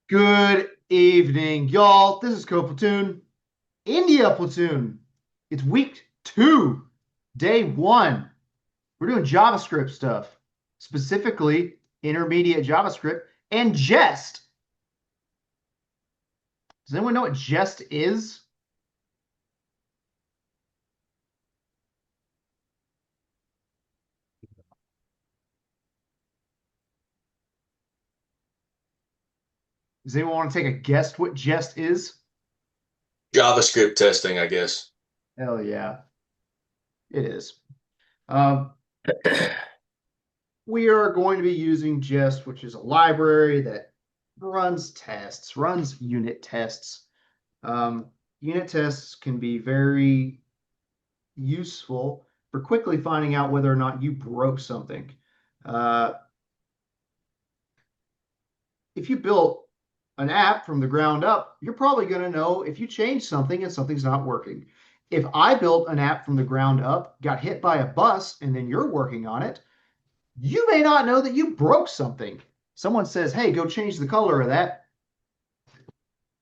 Good evening, y'all. This is Platoon, India Platoon. It's week 2, day 1. We're doing JavaScript stuff, specifically intermediate JavaScript and Jest. Does anyone know what Jest is? Does anyone want to take a guess what Jest is? JavaScript testing, I guess. Hell yeah, it is. Um, we are going to be using Jest, which is a library that runs tests, runs unit tests. Um, Unit tests can be very useful for quickly finding out whether or not you broke something. Uh, if you built an app from the ground up, you're probably going to know if you change something and something's not working. If I built an app from the ground up, got hit by a bus, and then you're working on it, you may not know that you broke something. Someone says, hey, go change the color of that.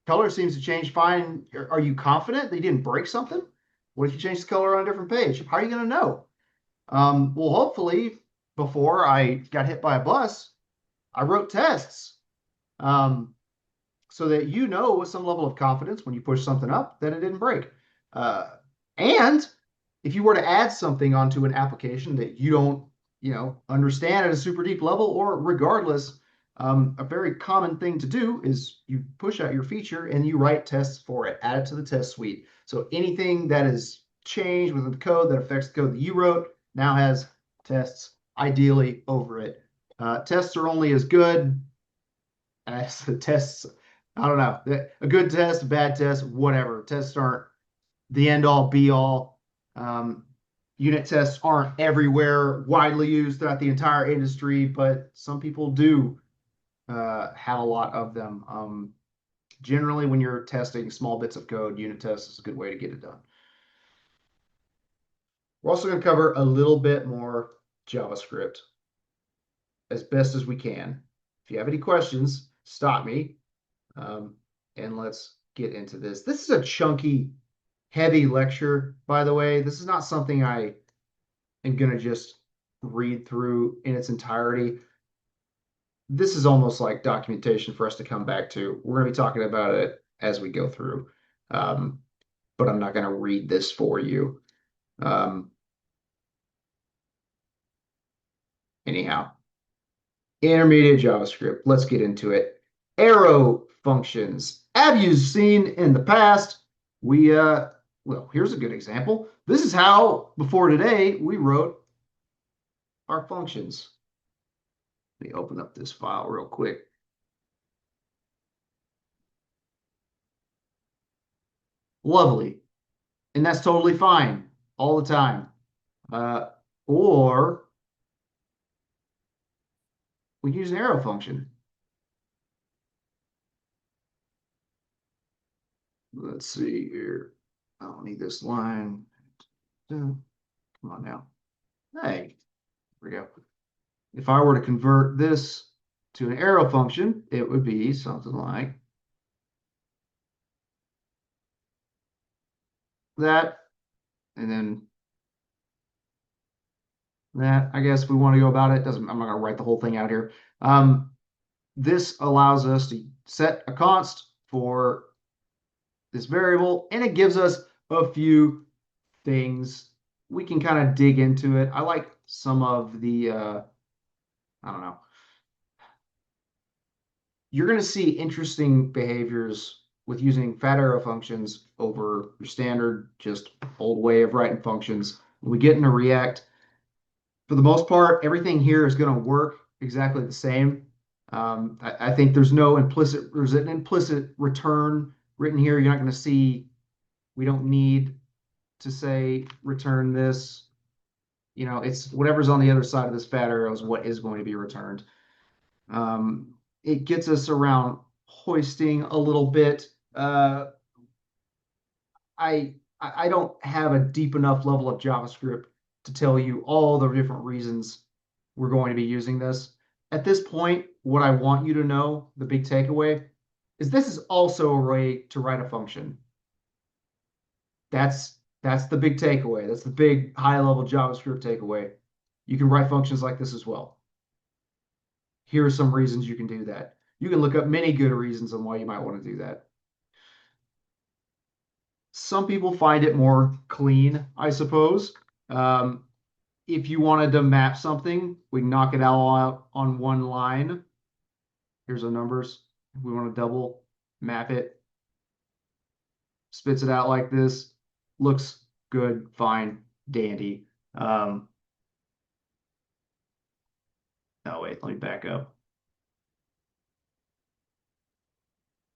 Color seems to change fine. Are you confident they didn't break something? What if you change the color on a different page? How are you going to know? Well, hopefully, before I got hit by a bus, I wrote tests so that you know with some level of confidence when you push something up that it didn't break. Uh, and if you were to add something onto an application that you don't, understand at a super deep level, or regardless, a very common thing to do is you push out your feature and you write tests for it, add it to the test suite. So anything that is changed within the code that affects the code that you wrote now has tests ideally over it. Tests are only as good as the tests. I don't know. A good test, a bad test, whatever. Tests aren't the end all be all. Um, Unit tests aren't everywhere, widely used throughout the entire industry, but some people do have a lot of them. Generally, when you're testing small bits of code, unit tests is a good way to get it done. We're also going to cover a little bit more JavaScript as best as we can. If you have any questions, stop me, and let's get into this. This is a chunky, heavy lecture, by the way. This is not something I am going to just read through in its entirety. This is almost like documentation for us to come back to. We're going to be talking about it as we go through, um, but I'm not going to read this for you. Um, Anyhow, intermediate JavaScript. Let's get into it. Arrow functions. Have you seen in the past? Well, here's a good example. This is how, before today, we wrote our functions. Let me open up this file real quick. Lovely. And that's totally fine all the time. Or we use an arrow function. Let's see here. I don't need this line. Come on now. Hey, here we go. If I were to convert this to an arrow function, it would be something like that. And then that, I guess we want to go about it. Doesn't, I'm not going to write the whole thing out here. This allows us to set a const for this variable, and it gives us a few things. We can kind of dig into it. I like some of the, I don't know. You're going to see interesting behaviors with using fat arrow functions over your standard, just old way of writing functions. When we get into React, for the most part, everything here is going to work exactly the same. I think there's an implicit return written here. You're not going to see, we don't need to say return this. It's whatever's on the other side of this fat arrow is what is going to be returned. It gets us around hoisting a little bit. I don't have a deep enough level of JavaScript to tell you all the different reasons we're going to be using this. At this point, what I want you to know, the big takeaway, is this is also a way to write a function. That's the big takeaway. That's the big high-level JavaScript takeaway. You can write functions like this as well. Here are some reasons you can do that. You can look up many good reasons on why you might want to do that. Some people find it more clean, I suppose. If you wanted to map something, we can knock it all out on one line. Here's our numbers. If we want to double map it, spits it out like this. Looks good, fine, dandy. Oh, wait, let me back up.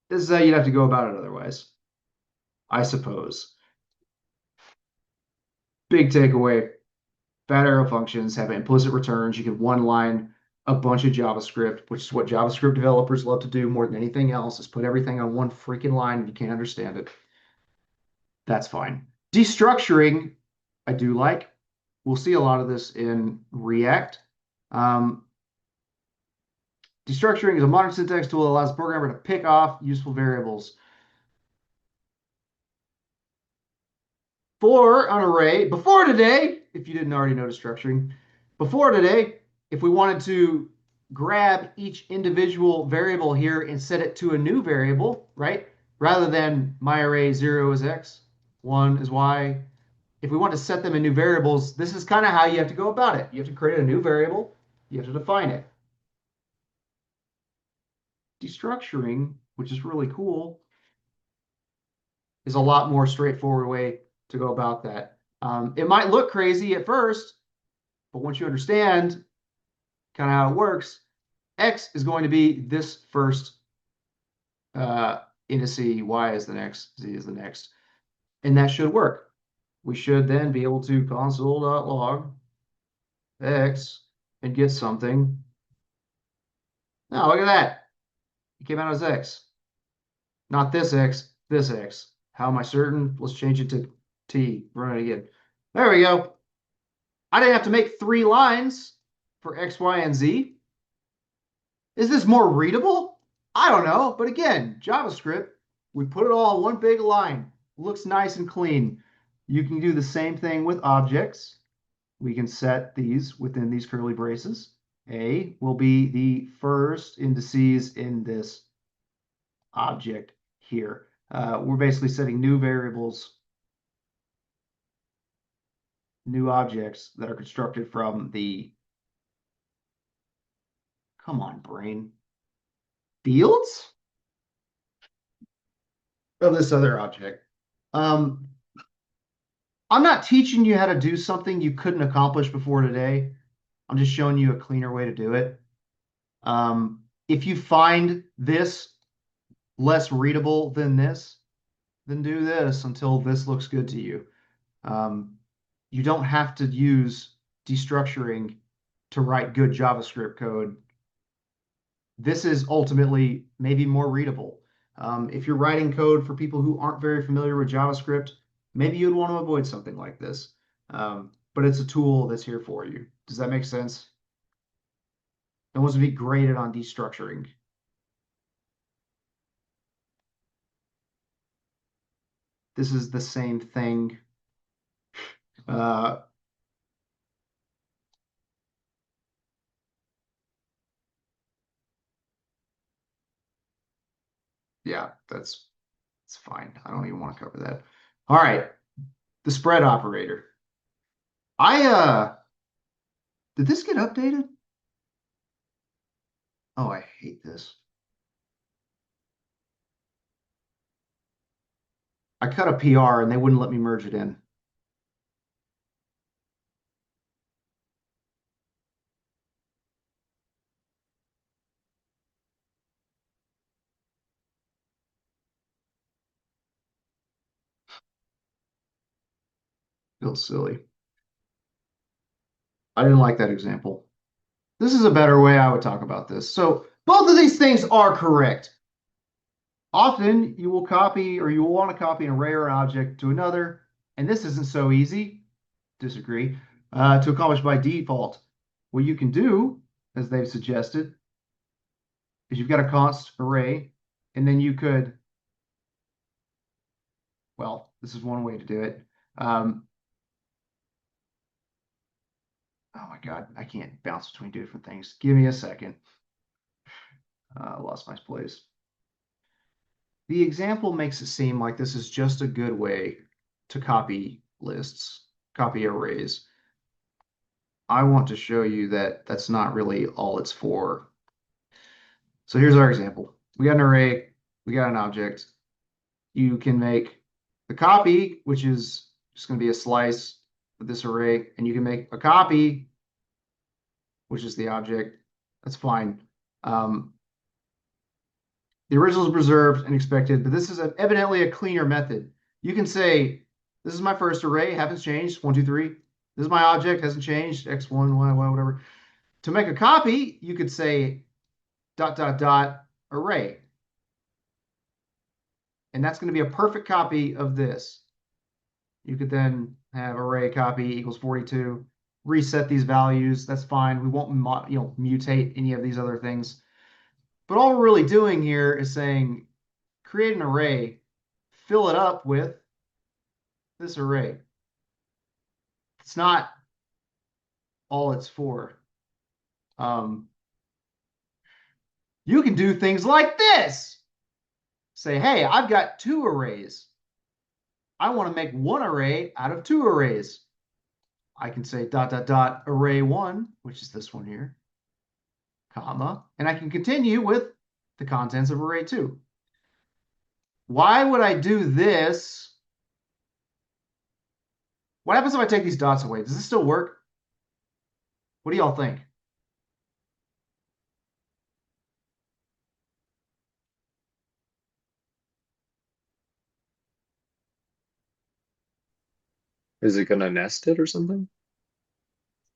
This is how you'd have to go about it otherwise, I suppose. Big takeaway. Fat arrow functions have implicit returns. You can one line a bunch of JavaScript, which is what JavaScript developers love to do more than anything else, is put everything on one freaking line if you can't understand it. That's fine. Destructuring, I do like. We'll see a lot of this in React. Destructuring is a modern syntax tool that allows the programmer to pick off useful variables. For an array, before today, if you didn't already know destructuring, before today, if we wanted to grab each individual variable here and set it to a new variable, right? Rather than my array 0 is x, 1 is y. If we want to set them in new variables, this is kind of how you have to go about it. You have to create a new variable. You have to define it. Destructuring, which is really cool, is a lot more straightforward way to go about that. It might look crazy at first, but once you understand kind of how it works, x is going to be this first indice, y is the next, z is the next, and that should work. We should then be able to console.log x and get something. Now look at that. It came out as x. Not this x, this x. How am I certain? Let's change it to t. Run it again. There we go. I didn't have to make 3 lines for x, y, and z. Is this more readable? I don't know. But again, JavaScript, we put it all in one big line. Looks nice and clean. You can do the same thing with objects. We can set these within these curly braces. A will be the first indices in this object here. We're basically setting new variables, new objects that are constructed from the, come on, brain, fields of this other object. I'm not teaching you how to do something you couldn't accomplish before today. I'm just showing you a cleaner way to do it. If you find this less readable than this, then do this until this looks good to you. You don't have to use destructuring to write good JavaScript code. This is ultimately maybe more readable. If you're writing code for people who aren't very familiar with JavaScript, maybe you'd want to avoid something like this. But it's a tool that's here for you. Does that make sense? It wants to be graded on destructuring. This is the same thing. Yeah, that's fine. I don't even want to cover that. All right, the spread operator. Did this get updated? Oh, I hate this. I cut a PR and they wouldn't let me merge it in. Feels silly. I didn't like that example. This is a better way I would talk about this. So both of these things are correct. Often you will copy or you will want to copy an array or an object to another, and this isn't so easy, disagree, to accomplish by default. What you can do, as they've suggested, is you've got a const array And then you could, well, this is one way to do it. Oh my God, I can't bounce between two different things. Give me a second. Lost my place. The example makes it seem like this is just a good way to copy lists, copy arrays. I want to show you that that's not really all it's for. So here's our example. We got an array, we got an object. You can make the copy, which is just going to be a slice of this array, and you can make a copy, which is the object. That's fine. The original is preserved and expected, but this is evidently a cleaner method. You can say, this is my first array, haven't changed, 1, 2, 3. This is my object, hasn't changed, x1, y, whatever. To make a copy, you could say dot, dot, dot, array. And that's going to be a perfect copy of this. You could then have array copy equals 42, reset these values. That's fine. We won't mutate any of these other things. But all we're really doing here is saying, create an array, fill it up with this array. It's not all it's for. You can do things like this. Say, hey, I've got 2 arrays. I want to make one array out of 2 arrays. I can say dot, dot, dot, array 1, which is this one here, comma, and I can continue with the contents of array 2. Why would I do this? What happens if I take these dots away? Does this still work? What do y'all think? Is it gonna nest it or something?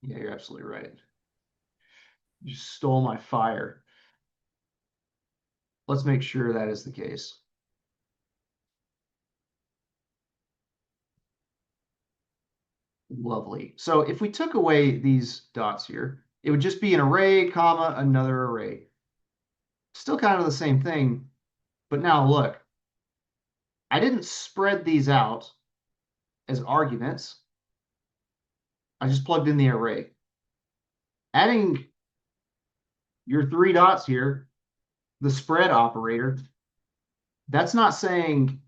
Yeah, you're absolutely right. You stole my fire. Let's make sure that is the case. Lovely. So if we took away these dots here, it would just be an array, comma, another array. Still kind of the same thing, but now look. I didn't spread these out as arguments. I just plugged in the array. Adding your 3 dots here, the spread operator, that's not saying,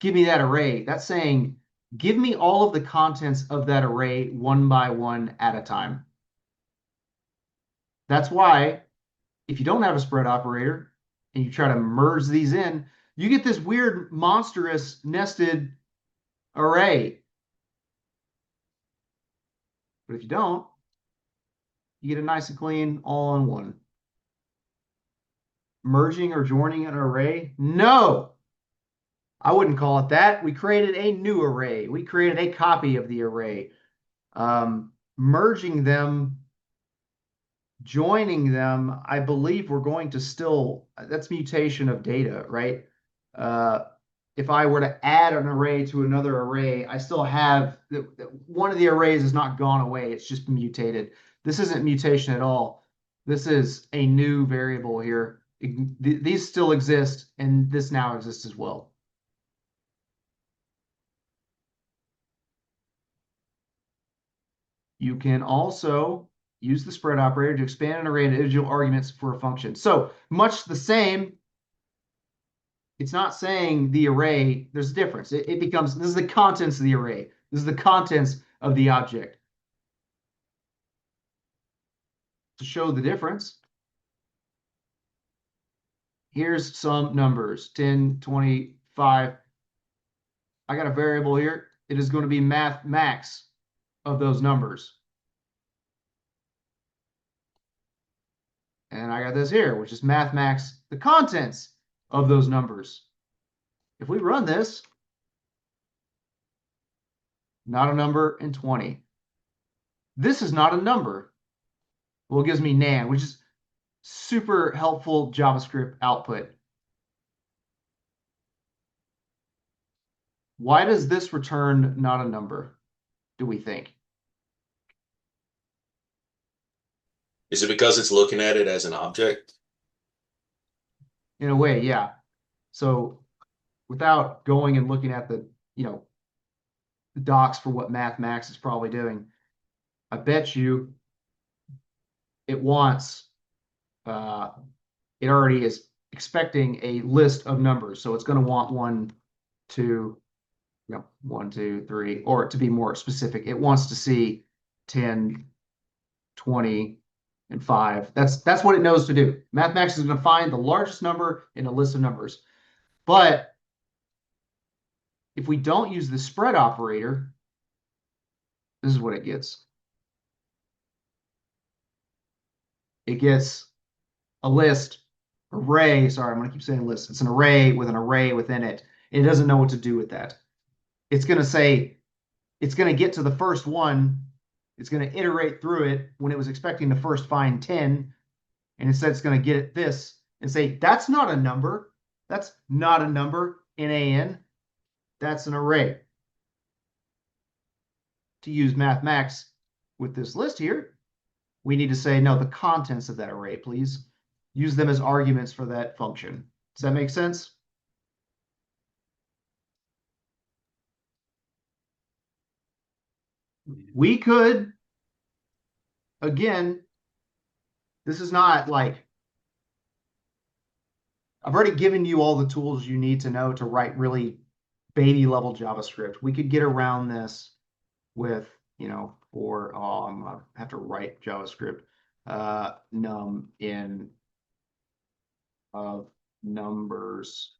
give me that array. That's saying, give me all of the contents of that array one by one at a time. That's why if you don't have a spread operator and you try to merge these in, you get this weird monstrous nested array. But if you don't, you get it nice and clean all in one. Merging or joining an array? No, I wouldn't call it that. We created a new array. We created a copy of the array. Merging them, joining them, I believe we're going to still, that's mutation of data, right? If I were to add an array to another array, I still have, one of the arrays has not gone away. It's just mutated. This isn't mutation at all. This is a new variable here. These still exist, and this now exists as well. You can also use the spread operator to expand an array into individual arguments for a function. So much the same. It's not saying the array, there's a difference. It becomes, this is the contents of the array. This is the contents of the object. To show the difference, here's some numbers, 10, 25. I got a variable here. It is going to be math max of those numbers. And I got this here, which is math max, the contents of those numbers. If we run this, not a number and 20. This is not a number. Well, it gives me NaN, which is super helpful JavaScript output. Why does this return not a number, do we think? Is it because it's looking at it as an object? In a way, yeah. So without going and looking at the, the docs for what mathmax is probably doing, I bet you it wants, uh, it already is expecting a list of numbers. So it's going to want 1, 2, 1, 2, 3, or to be more specific, it wants to see 10, 20, and 5. That's what it knows to do. Mathemax is going to find the largest number in a list of numbers. But if we don't use the spread operator, this is what it gets. It gets a list, array. Sorry, I'm going to keep saying list. It's an array with an array within it. It doesn't know what to do with that. It's going to say, it's going to get to the first one. It's going to iterate through it when it was expecting to first find 10. And instead it's going to get at this and say, that's not a number. That's not a number, NaN. That's an array. To use mathmax with this list here, we need to say, no, the contents of that array, please. Use them as arguments for that function. Does that make sense? We could, again, this is not like, I've already given you all the tools you need to know to write really baby level JavaScript. We could get around this with, I'm going to have to write JavaScript, num in of numbers.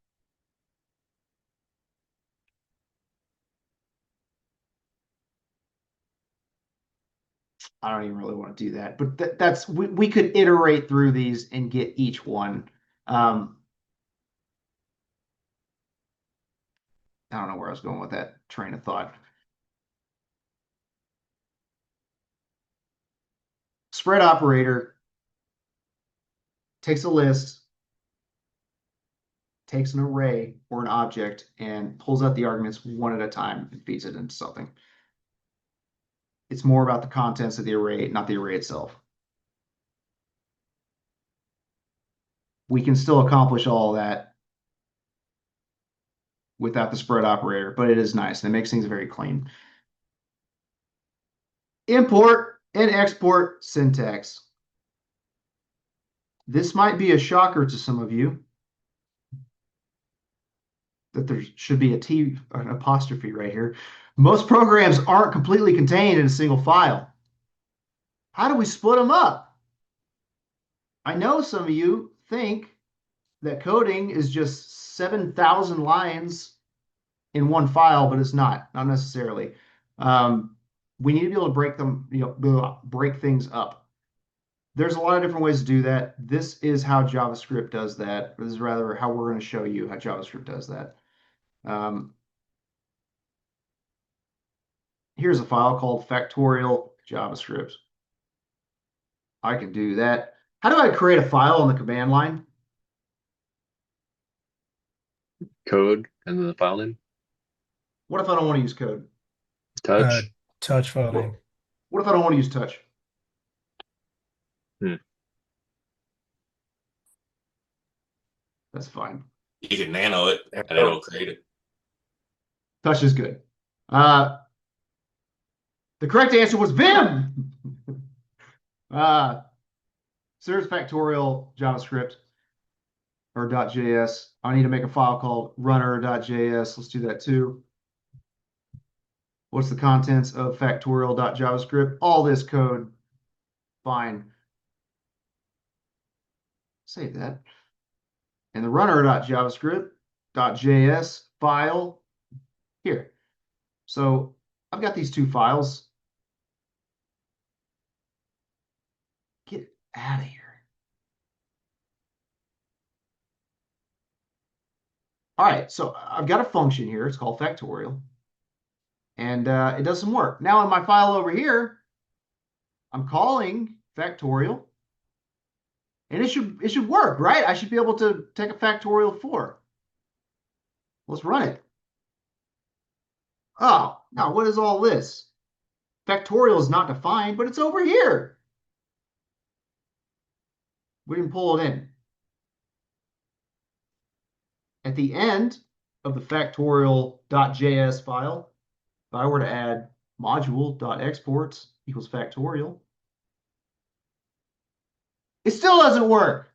I don't even really want to do that, but that's we could iterate through these and get each one. I don't know where I was going with that train of thought. Spread operator takes a list, takes an array or an object, and pulls out the arguments one at a time and feeds it into something. It's more about the contents of the array, not the array itself. We can still accomplish all that without the spread operator, but it is nice and it makes things very clean. Import and export syntax. This might be a shocker to some of you that there should be an apostrophe right here. Most programs aren't completely contained in a single file. How do we split them up? I know some of you think that coding is just 7,000 lines in one file, but it's not necessarily. We need to be able to break them, break things up. There's a lot of different ways to do that. This is how JavaScript does that. This is rather how we're going to show you how JavaScript does that. Here's a file called factorial JavaScript. I can do that. How do I create a file on the command line? Code and then the file name. What if I don't want to use code? Touch. Touch file name. What if I don't want to use touch? That's fine. You can nano it and it'll create it. Touch is good. The correct answer was Vim. So there's factorial JavaScript or .js. I need to make a file called runner.js. Let's do that too. What's the contents of factorial.javascript? All this code. Fine. Save that. And the runner.javascript.js file here. So I've got these two files. Get out of here. All right, so I've got a function here. It's called factorial. And it does some work. Now in my file over here, I'm calling factorial. And it should work, right? I should be able to take a factorial 4. Let's run it. Oh, now what is all this? Factorial is not defined, but it's over here. We can pull it in. at the end of the factorial.js file, if I were to add module.exports equals factorial, it still doesn't work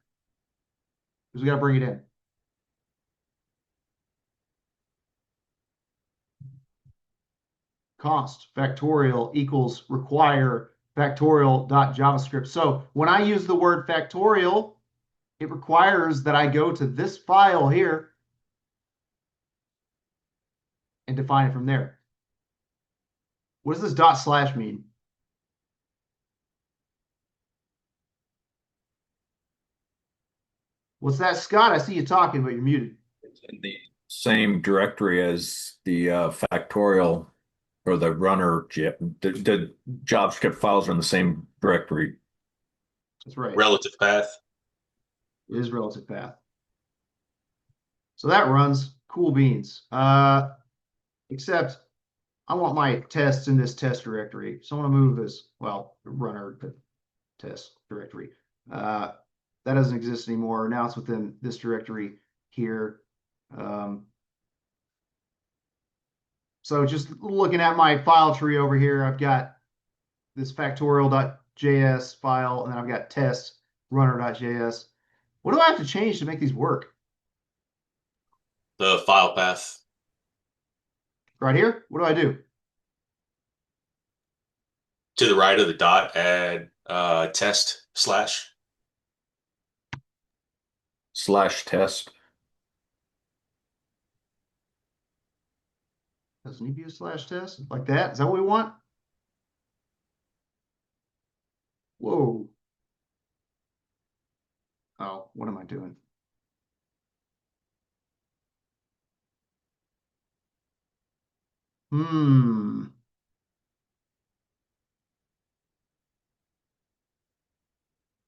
because we got to bring it in. Const factorial equals require factorial.javascript. So when I use the word factorial, it requires that I go to this file here and define it from there. What does this dot slash mean? What's that, Scott? I see you talking, but you're muted. It's in the same directory as the factorial or the runner. The JavaScript files are in the same directory. That's right. Relative path. It is relative path. So that runs cool beans. Except I want my tests in this test directory. So I want to move this, well, runner test directory. That doesn't exist anymore. Now it's within this directory here. So just looking at my file tree over here, I've got this factorial.js file, and then I've got test runner.js. What do I have to change to make these work? The file path. Right here? What do I do? To the right of the dot, add test slash. /test. Doesn't need to be a slash test like that. Is that what we want? Whoa. Oh, what am I doing?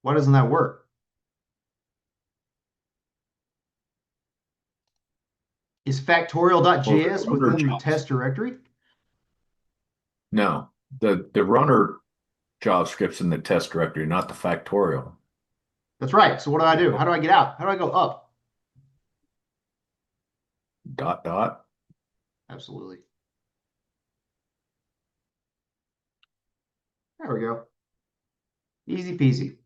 Why doesn't that work? Is factorial.js Well, within the jobs. test directory? No, the runner JavaScript's in the test directory, not the factorial. That's right. So what do I do? How do I get out? How do I go up? .. Absolutely. There we go. Easy peasy.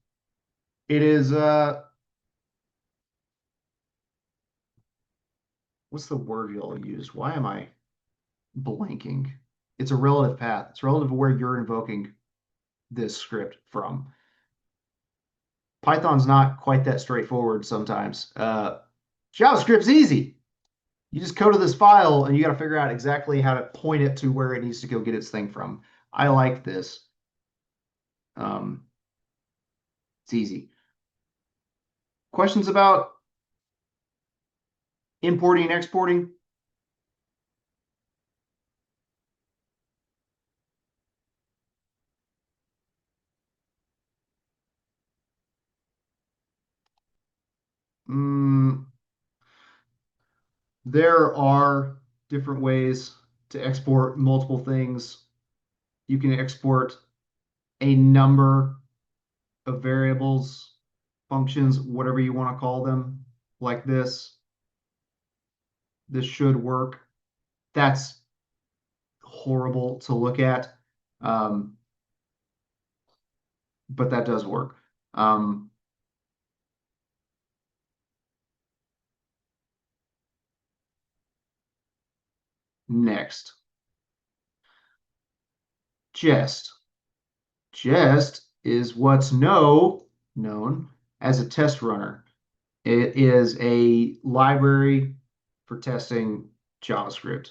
It is what's the word y'all use? Why am I blanking? It's a relative path. It's relative to where you're invoking this script from. Python's not quite that straightforward sometimes. JavaScript's easy. You just go to this file and you got to figure out exactly how to point it to where it needs to go get its thing from. I like this. It's easy. Questions about importing and exporting? There are different ways to export multiple things. You can export a number of variables, functions, whatever you want to call them, like this. This should work. That's horrible to look at, but that does work. Next, Jest. Jest is what's known as a test runner. It is a library for testing JavaScript.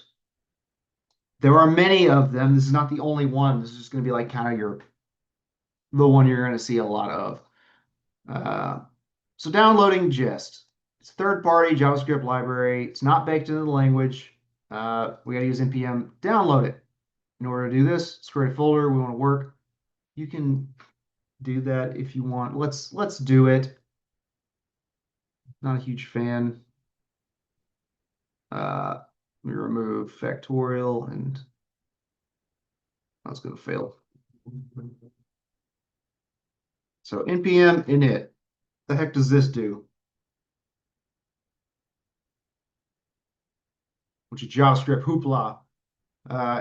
There are many of them. This is not the only one. This is just going to be like kind of the one you're going to see a lot of. So downloading Jest. It's a third-party JavaScript library. It's not baked into the language. We got to use npm download it. In order to do this, let's create a folder. We want to work. You can do that if you want. Let's do it. Not a huge fan. Let me remove factorial, and that's going to fail. So npm init. The heck does this do? bunch of JavaScript hoopla.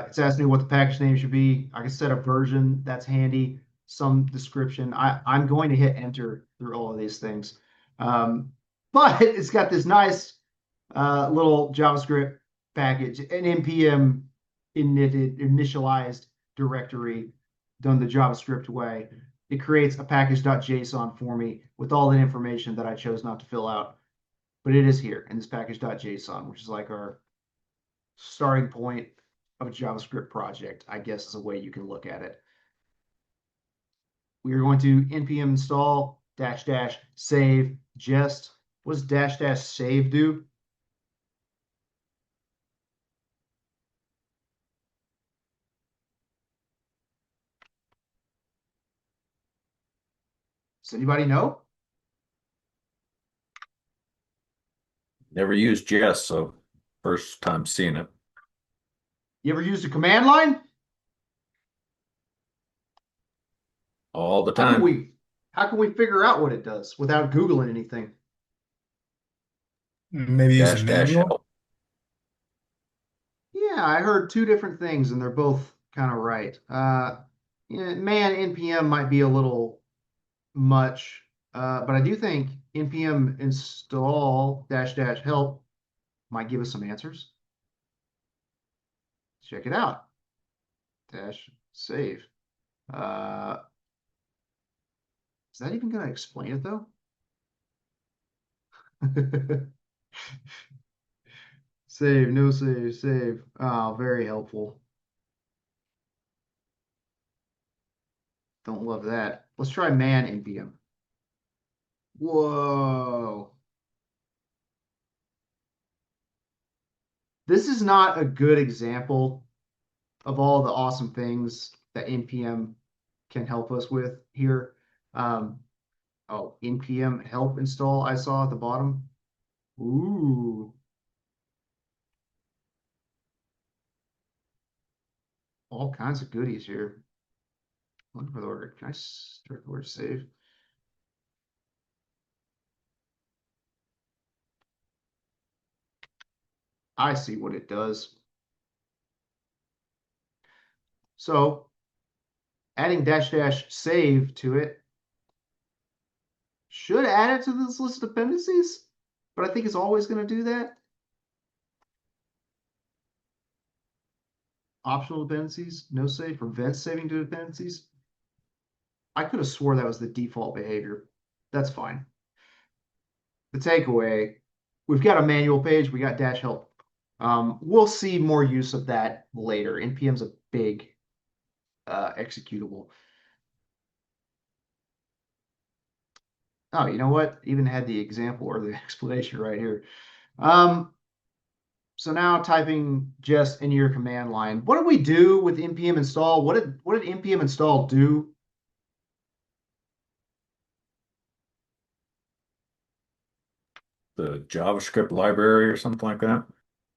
It's asking me what the package name should be. I can set a version. That's handy. Some description. I'm going to hit enter through all of these things. But it's got this nice little JavaScript package, an npm initialized directory done the JavaScript way. It creates a package.json for me with all the information that I chose not to fill out. But it is here in this package.json, which is like our starting point of a JavaScript project, I guess is a way you can look at it. We are going to npm install -- save Jest. What does -- save do? Does anybody know? Never used Jest, so first time seeing it. You ever used a command line? All the How can time. we figure out what it does without Googling anything? Maybe use a Dash manual. help. Yeah, I heard two different things and they're both kind of right. Yeah, man, npm might be a little much, but I do think npm install -- help might give us some answers. Check it out. Save. Is that even going to explain it though? Save, no save, save. Oh, very helpful. Don't love that. Let's try man npm. Whoa. This is not a good example of all the awesome things that npm can help us with here. Oh, npm help install I saw at the bottom. Ooh. All kinds of goodies here. Looking for the order. Can I start the word save? I see what it does. So adding -- save to it should add it to this list of dependencies, but I think it's always going to do that. Optional dependencies, no save, prevents saving to dependencies. I could have swore that was the default behavior. That's fine. The takeaway, we've got a manual page, we got -- help. We'll see more use of that later. npm's a big executable. Oh, you know what? Even had the example or the explanation right here. So now typing Jest into your command line. What did we do with npm install? What did npm install do? The JavaScript library or something like that.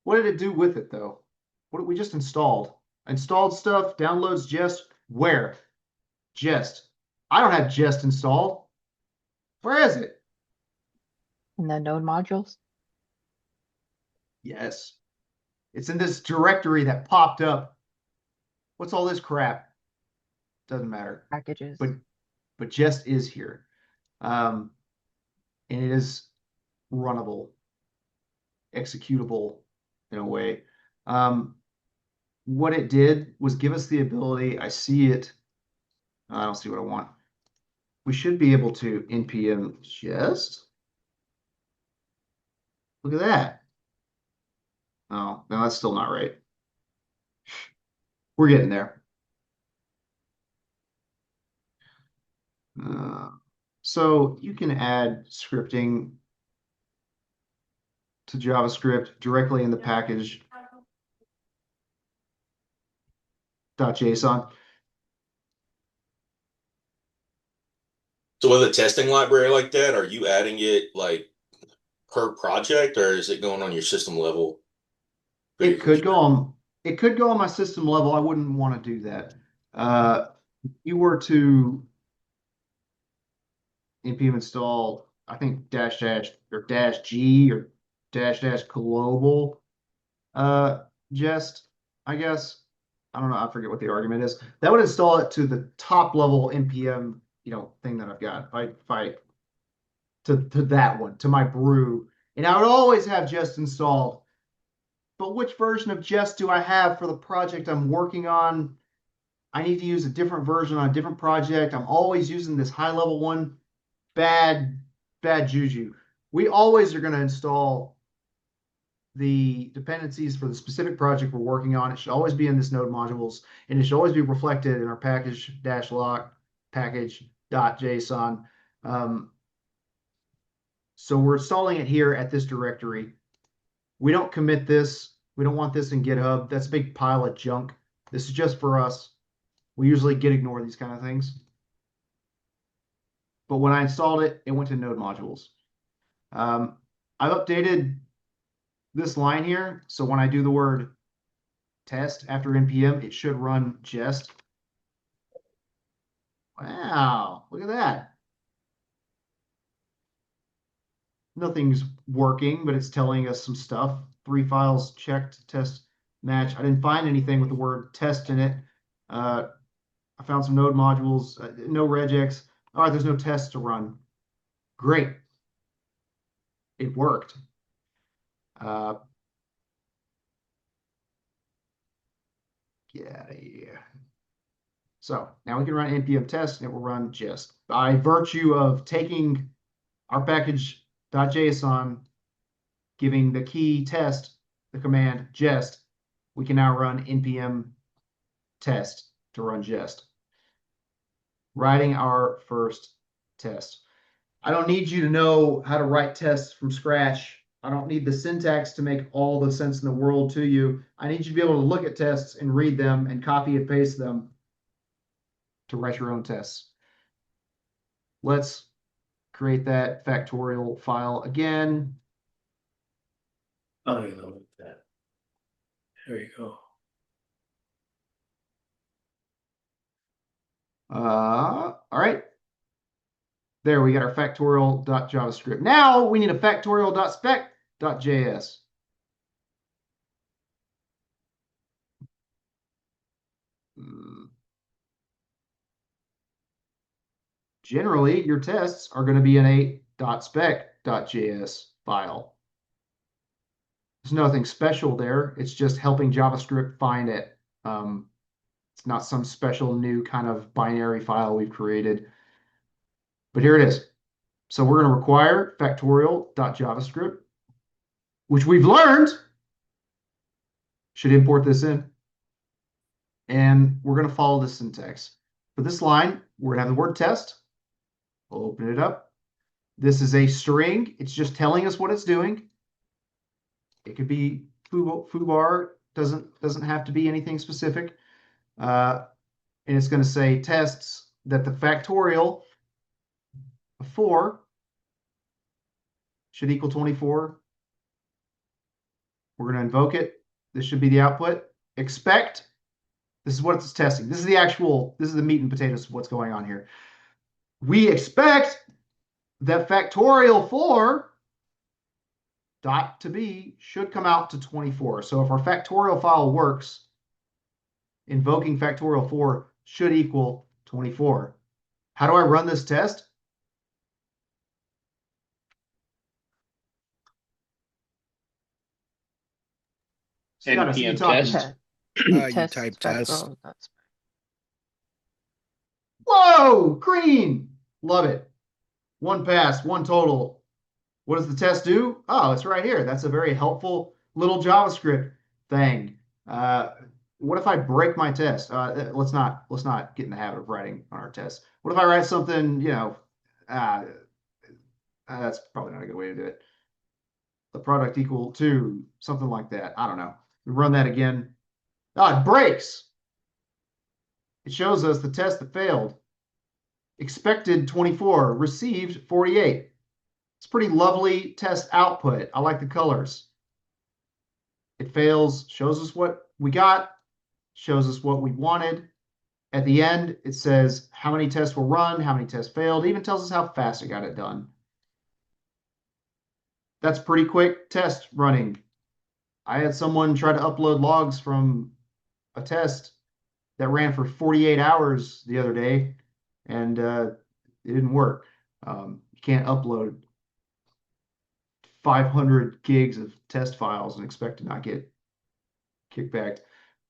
What did it do with it though? What did we just installed? Installed stuff, downloads Jest. Where? Jest. I don't have Jest installed. Where is it? And the node modules. Yes. It's in this directory that popped up. What's all this crap? Doesn't matter. Packages. But Jest is here. And it is runnable, executable in a way. What it did was give us the ability, I see it. I don't see what I want. We should be able to npm Jest. Look at that. Oh, no, that's still not right. We're getting there. So you can add scripting to JavaScript directly in the package .json. So with a testing library like that, are you adding it like per project, or is it going on your system level? It could go on my system level. I wouldn't want to do that. You were to npm install, I think -- or -g or -- global. Jest, I guess. I don't know. I forget what the argument is. That would install it to the top level npm, thing that I've got. If I to that one, to my brew, and I would always have Jest installed. But which version of Jest do I have for the project I'm working on? I need to use a different version on a different project. I'm always using this high level one. Bad juju. We always are going to install the dependencies for the specific project we're working on. It should always be in this node modules, and it should always be reflected in our package-lock package.json. So we're installing it here at this directory. We don't commit this. We don't want this in GitHub. That's a big pile of junk. This is just for us. We usually ignore these kind of things. But when I installed it, it went to node modules. I've updated this line here. So when I do the word test after npm, it should run Jest. Wow, look at that. Nothing's working, but it's telling us some stuff. 3 files checked, test match. I didn't find anything with the word test in it. I found some node modules, no regex. All right, there's no tests to run. Great. It worked. Get out of here. So now we can run npm test and it will run Jest. By virtue of taking our package.json, giving the key test the command Jest, we can now run npm test to run Jest. Writing our first test. I don't need you to know how to write tests from scratch. I don't need the syntax to make all the sense in the world to you. I need you to be able to look at tests and read them and copy and paste them to write your own tests. Let's create that factorial file again. I don't know that. There you go. All right. There, we got our factorial.javascript. Now we need a factorial.spec.js. Generally, your tests are going to be in a .spec.js file. There's nothing special there. It's just helping JavaScript find it. It's not some special new kind of binary file we've created. But here it is. So we're going to require factorial.javascript, which we've learned should import this in. And we're going to follow this syntax. For this line, we're going to have the word test. We'll open it up. This is a string. It's just telling us what it's doing. It could be foobar. Doesn't have to be anything specific. And it's going to say tests that the factorial of 4 should equal 24. We're going to invoke it. This should be the output. Expect. This is what it's testing. This is the meat and potatoes of what's going on here. We expect that factorial 4 dot to be should come out to 24. So if our factorial file works, invoking factorial 4 should equal 24. How do I run this test? Scott, I see you npm talking. test. You Test type test. factorial dot spec. Whoa, green. Love it. 1 pass, 1 total. What does the test do? Oh, it's right here. That's a very helpful little JavaScript thing. What if I break my test? Let's not get in the habit of writing on our tests. What if I write something, that's probably not a good way to do it. The product equal to something like that. I don't know. We run that again. Oh, it breaks. It shows us the test that failed. Expected 24, received 48. It's pretty lovely test output. I like the colors. It fails, shows us what we got, shows us what we wanted. At the end, it says how many tests were run, how many tests failed. It even tells us how fast it got it done. That's pretty quick test running. I had someone try to upload logs from a test that ran for 48 hours the other day, and it didn't work. You can't upload 500 gigs of test files and expect to not get kickback.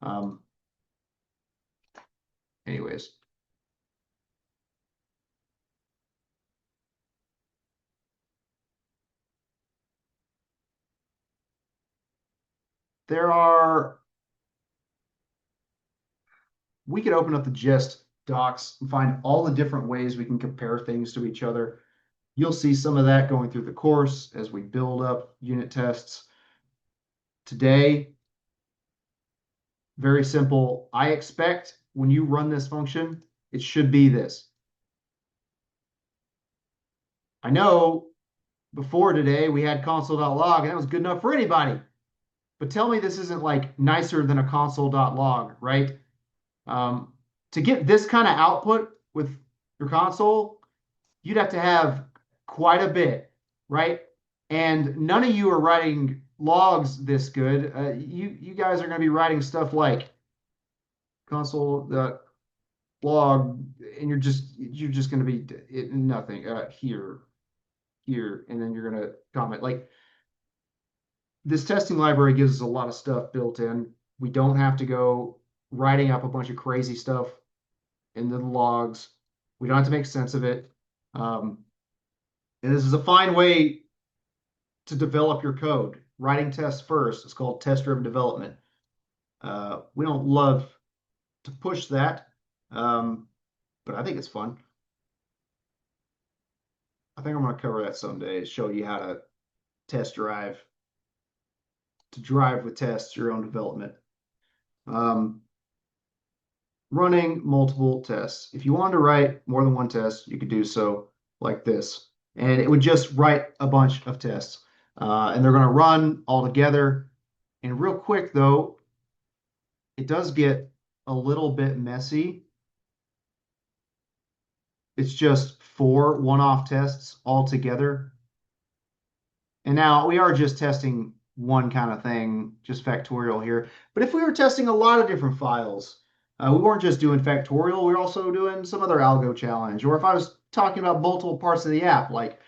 Um, anyways. We could open up the Jest docs and find all the different ways we can compare things to each other. You'll see some of that going through the course as we build up unit tests. Today, very simple. I expect when you run this function, it should be this. I know before today we had console.log and that was good enough for anybody. But tell me this isn't like nicer than a console.log, right? To get this kind of output with your console, you'd have to have quite a bit, right? And none of you are writing logs this good. You guys are going to be writing stuff like console.log, and you're just going to be nothing here, and then you're going to comment. Like, this testing library gives us a lot of stuff built in. We don't have to go writing up a bunch of crazy stuff into the logs. We don't have to make sense of it. And this is a fine way to develop your code. Writing tests first. It's called test-driven development. We don't love to push that, but I think it's fun. I think I'm going to cover that someday, show you how to test drive, to drive with tests, your own development. Running multiple tests. If you wanted to write more than one test, you could do so like this. And it would just write a bunch of tests. And they're going to run all together. And real quick, though, it does get a little bit messy. It's just 4 one-off tests all together. And now we are just testing one kind of thing, just factorial here. But if we were testing a lot of different files, we weren't just doing factorial, we were also doing some other algo challenge. Or if I was talking about multiple parts of the app, like,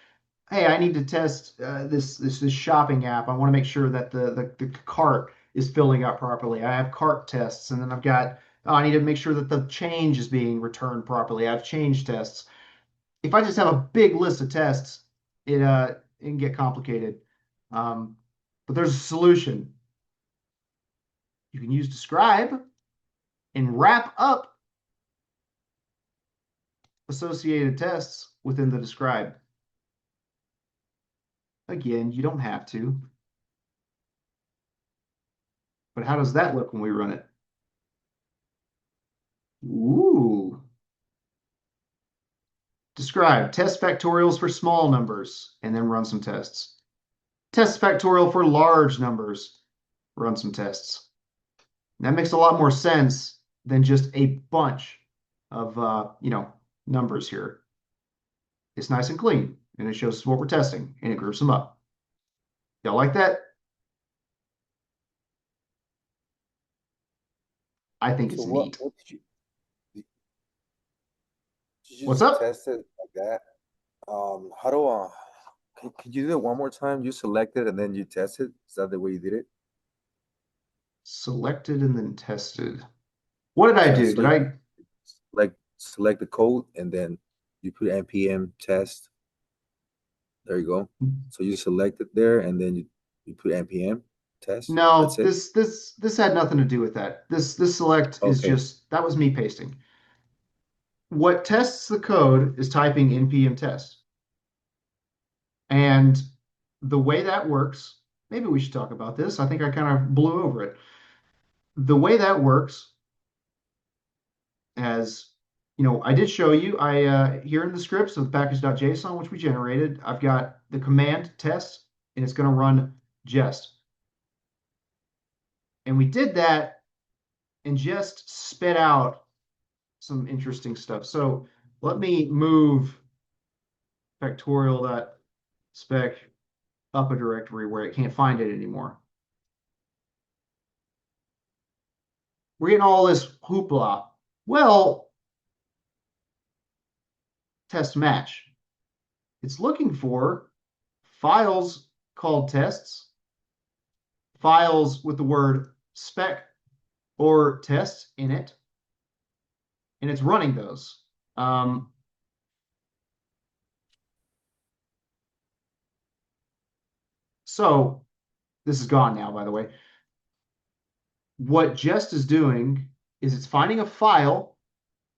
hey, I need to test this shopping app. I want to make sure that the cart is filling out properly. I have cart tests, and then I've got, I need to make sure that the change is being returned properly. I have change tests. If I just have a big list of tests, it can get complicated. But there's a solution. You can use describe and wrap up associated tests within the describe. Again, you don't have to. But how does that look when we run it? Ooh. Describe. Test factorials for small numbers, and then run some tests. Test factorial for large numbers. Run some tests. That makes a lot more sense than just a bunch of numbers here. It's nice and clean, and it shows us what we're testing, and it groups them up. Y'all like that? I think it's neat. What did you What's just up? test it like that? How do could you do it one more time? You select it and then you test it. Is that the way you did it? Selected and then tested. What did I Yeah, do? so Did I? like select the code and then you put npm test. There you go. So you select it there and then you put npm test. No, That's it. this had nothing to do with that. This select is Okay. just, that was me pasting. What tests the code is typing npm test. And the way that works, maybe we should talk about this. I think I kind of blew over it. The way that works, as I did show you, here in the scripts of the package.json, which we generated, I've got the command test, and it's going to run Jest. And we did that and just spit out some interesting stuff. So let me move factorial.spec up a directory where it can't find it anymore. we're getting all this hoopla. Well, test match. It's looking for files called tests, files with the word spec or test in it, and it's running those. So this is gone now, by the way. What Jest is doing is it's finding a file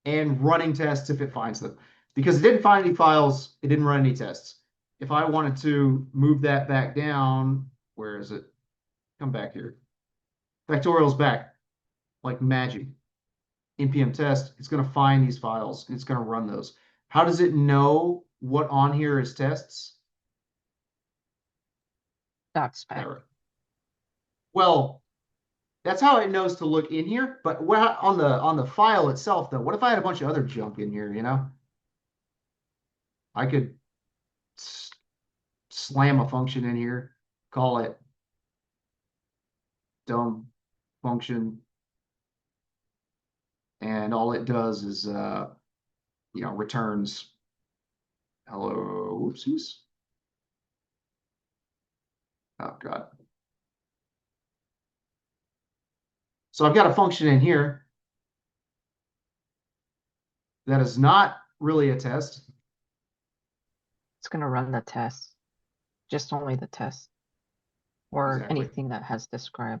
and running tests if it finds them. Because it didn't find any files, it didn't run any tests. If I wanted to move that back down, where is it? Come back here. Factorial's back, like magic. npm test, it's going to find these files and it's going to run those. How does it know what on here is tests? Dot spec. Well, that's how it knows to look in here. But what on the file itself, though? What if I had a bunch of other junk in here? You know, I could slam a function in here, call it dumb function, and all it does is returns hello. Whoopsies. Oh god. So I've got a function in here that is not really a test. It's gonna run the test. Just only the test. Or Exactly. anything that has describe.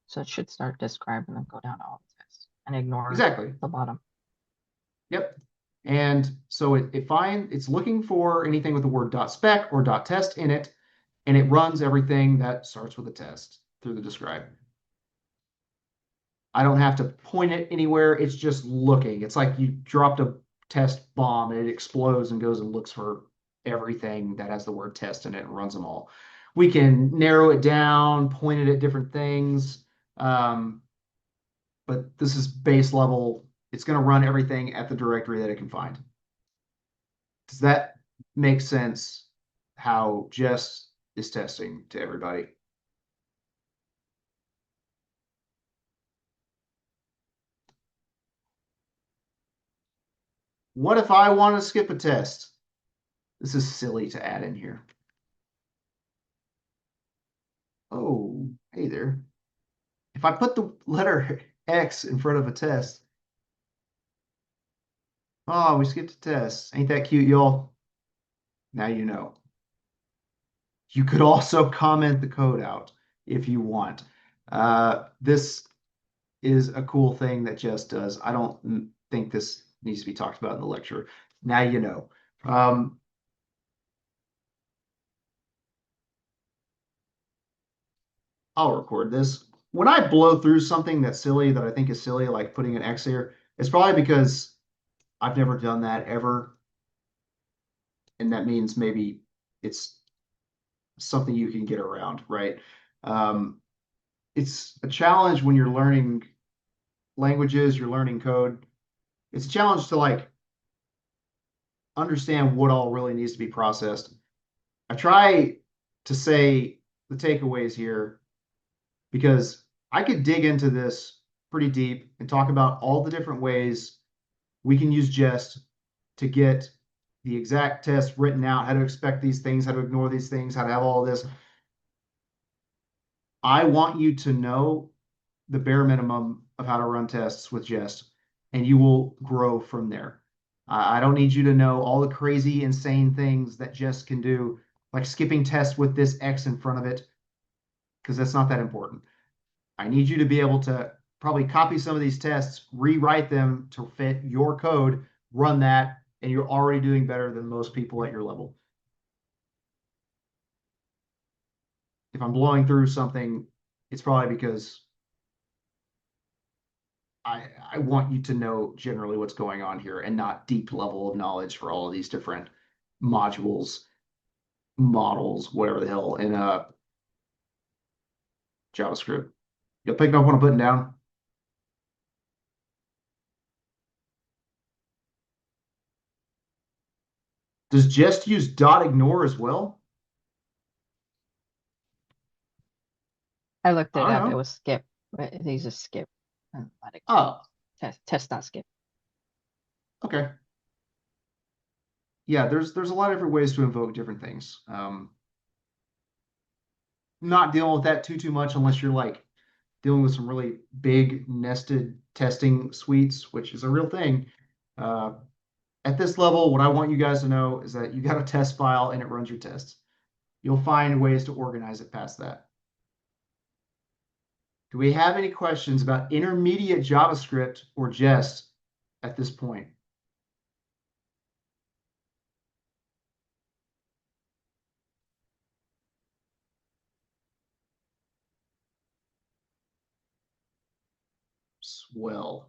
So it should start describe and then go down to all the tests and ignore Exactly. the bottom. Yep. And so it's looking for anything with the word .spec or .test in it, and it runs everything that starts with a test through the describe. I don't have to point it anywhere. It's just looking. It's like you dropped a test bomb and it explodes and goes and looks for everything that has the word test in it and runs them all. We can narrow it down, point it at different things. But this is base level. It's going to run everything at the directory that it can find. Does that make sense how Jest is testing to everybody? What if I want to skip a test? This is silly to add in here. Oh, hey there. If I put the letter X in front of a test, oh, we skipped a test. Ain't that cute, y'all? Now you know. You could also comment the code out if you want. This is a cool thing that Jest does. I don't think this needs to be talked about in the lecture. Now you know. I'll record this. When I blow through something that's silly, that I think is silly, like putting an X here, it's probably because I've never done that ever. And that means maybe it's something you can get around, right? It's a challenge when you're learning languages, you're learning code. It's a challenge to like understand what all really needs to be processed. I try to say the takeaways here because I could dig into this pretty deep and talk about all the different ways we can use Jest to get the exact test written out, how to expect these things, how to ignore these things, how to have all this. I want you to know the bare minimum of how to run tests with Jest, and you will grow from there. I don't need you to know all the crazy, insane things that Jest can do, like skipping tests with this X in front of it, because that's not that important. I need you to be able to probably copy some of these tests, rewrite them to fit your code, run that, and you're already doing better than most people at your level. If I'm blowing through something, it's probably because I want you to know generally what's going on here and not deep level of knowledge for all of these different modules, models, whatever the hell, in JavaScript. You'll pick up what I'm putting down. Does Jest use dot ignore as well? I looked it I don't up. It know. was skip. It uses skip. Oh, Test.skip. okay. Yeah, there's a lot of different ways to invoke different things. Not dealing with that too much unless you're like dealing with some really big nested testing suites, which is a real thing. At this level, what I want you guys to know is that you got a test file and it runs your tests. You'll find ways to organize it past that. Do we have any questions about intermediate JavaScript or Jest at this point? Swell.